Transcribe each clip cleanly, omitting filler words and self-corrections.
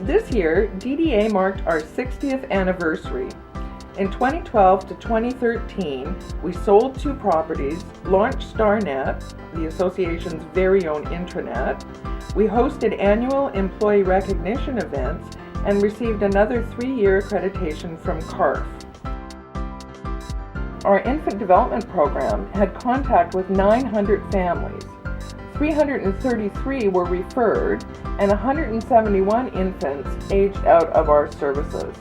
This year, DDA marked our 60th anniversary. In 2012 to 2013, we sold 2 properties, launched StarNet, the association's very own intranet. We hosted annual employee recognition events and received another 3-year accreditation from CARF. Our infant development program had contact with 900 families. 333 were referred, and 171 infants aged out of our services.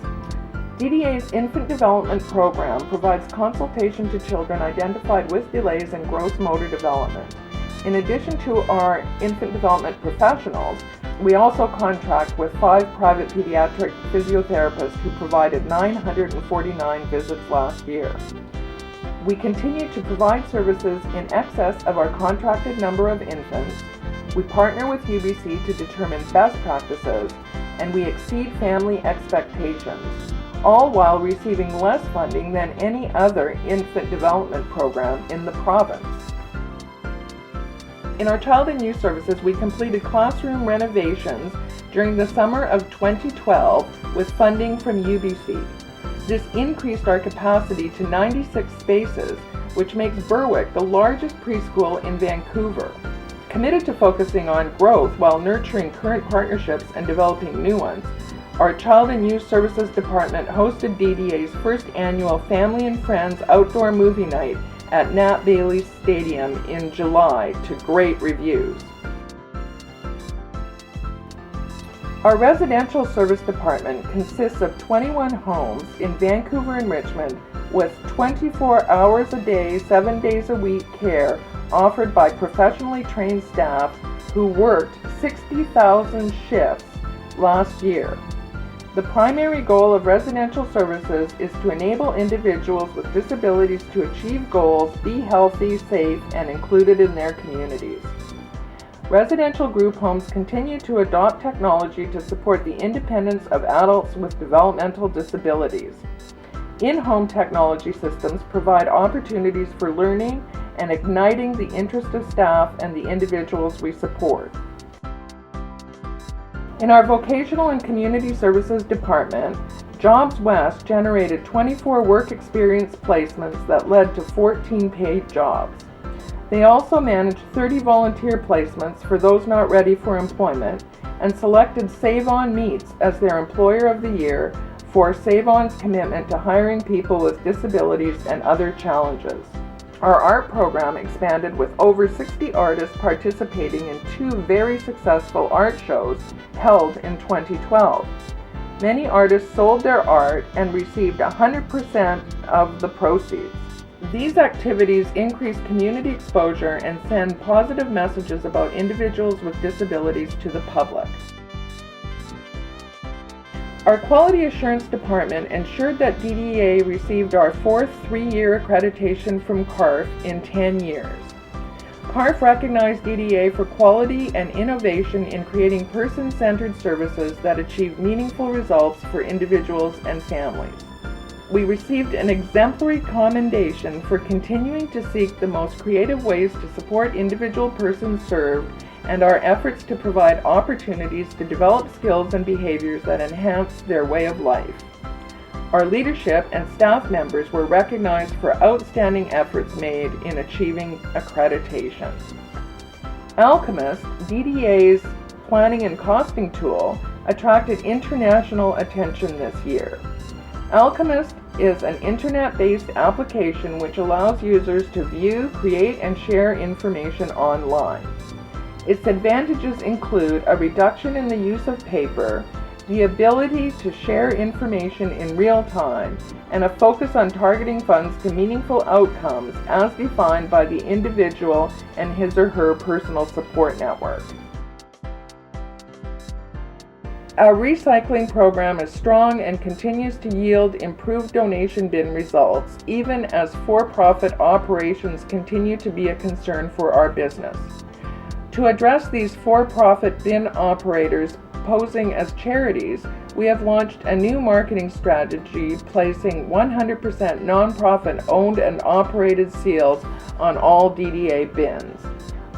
DDA's Infant Development Program provides consultation to children identified with delays in gross motor development. In addition to our infant development professionals, we also contract with 5 private pediatric physiotherapists who provided 949 visits last year. We continue to provide services in excess of our contracted number of infants. We partner with UBC to determine best practices, and we exceed family expectations, all while receiving less funding than any other infant development program in the province. In our child and youth services, we completed classroom renovations during the summer of 2012 with funding from UBC. This increased our capacity to 96 spaces, which makes Berwick the largest preschool in Vancouver. Committed to focusing on growth while nurturing current partnerships and developing new ones, our Child and Youth Services Department hosted DDA's first annual Family and Friends Outdoor Movie Night at Nat Bailey Stadium in July to great reviews. Our residential service department consists of 21 homes in Vancouver and Richmond with 24 hours a day, 7 days a week care offered by professionally trained staff who worked 60,000 shifts last year. The primary goal of residential services is to enable individuals with disabilities to achieve goals, be healthy, safe, and included in their communities. Residential group homes continue to adopt technology to support the independence of adults with developmental disabilities. In-home technology systems provide opportunities for learning and igniting the interest of staff and the individuals we support. In our Vocational and Community Services Department, Jobs West generated 24 work experience placements that led to 14 paid jobs. They also managed 30 volunteer placements for those not ready for employment and selected Save On Meets as their Employer of the Year for Save On's commitment to hiring people with disabilities and other challenges. Our art program expanded with over 60 artists participating in 2 very successful art shows held in 2012. Many artists sold their art and received 100% of the proceeds. These activities increase community exposure and send positive messages about individuals with disabilities to the public. Our Quality Assurance Department ensured that DDA received our 4th 3-year accreditation from CARF in 10 years. CARF recognized DDA for quality and innovation in creating person-centered services that achieve meaningful results for individuals and families. We received an exemplary commendation for continuing to seek the most creative ways to support individual persons served and our efforts to provide opportunities to develop skills and behaviors that enhance their way of life. Our leadership and staff members were recognized for outstanding efforts made in achieving accreditation. Alchemist, DDA's planning and costing tool, attracted international attention this year. Alchemist is an internet-based application which allows users to view, create, and share information online. Its advantages include a reduction in the use of paper, the ability to share information in real time, and a focus on targeting funds to meaningful outcomes as defined by the individual and his or her personal support network. Our recycling program is strong and continues to yield improved donation bin results, even as for-profit operations continue to be a concern for our business. To address these for-profit bin operators posing as charities, we have launched a new marketing strategy placing 100% nonprofit owned and operated seals on all DDA bins.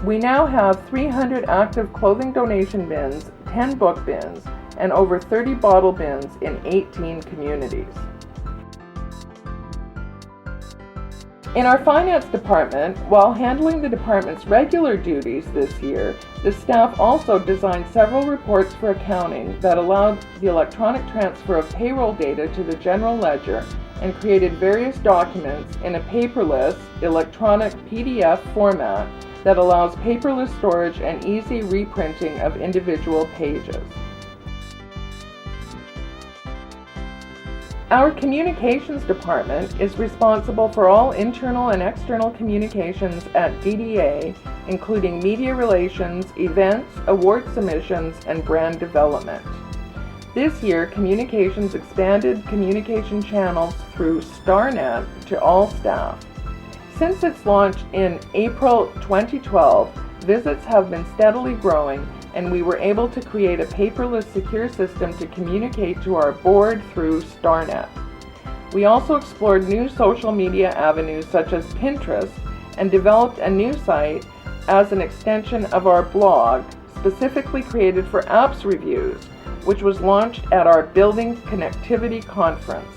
We now have 300 active clothing donation bins, 10 book bins, and over 30 bottle bins in 18 communities. In our finance department, while handling the department's regular duties this year, the staff also designed several reports for accounting that allowed the electronic transfer of payroll data to the general ledger and created various documents in a paperless, electronic PDF format that allows paperless storage and easy reprinting of individual pages. Our communications department is responsible for all internal and external communications at DDA, including media relations, events, award submissions, and brand development. This year, communications expanded communication channels through StarNet to all staff. Since its launch in April 2012, visits have been steadily growing, and we were able to create a paperless secure system to communicate to our board through StarNet. We also explored new social media avenues such as Pinterest and developed a new site as an extension of our blog, specifically created for apps reviews, which was launched at our Building Connectivity Conference.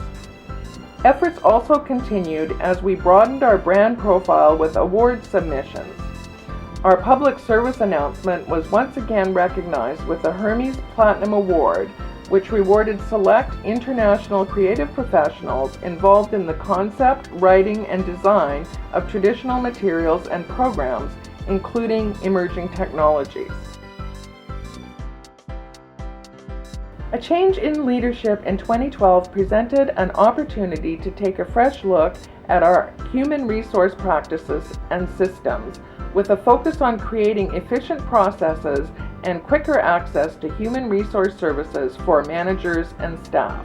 Efforts also continued as we broadened our brand profile with award submissions. Our public service announcement was once again recognized with the Hermes Platinum Award, which rewarded select international creative professionals involved in the concept, writing, and design of traditional materials and programs, including emerging technologies. A change in leadership in 2012 presented an opportunity to take a fresh look at our human resource practices and systems, with a focus on creating efficient processes and quicker access to human resource services for managers and staff.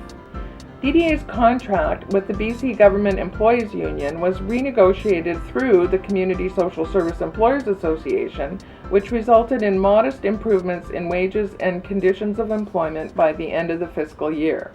DDA's contract with the BC Government Employees Union was renegotiated through the Community Social Service Employers Association, which resulted in modest improvements in wages and conditions of employment by the end of the fiscal year.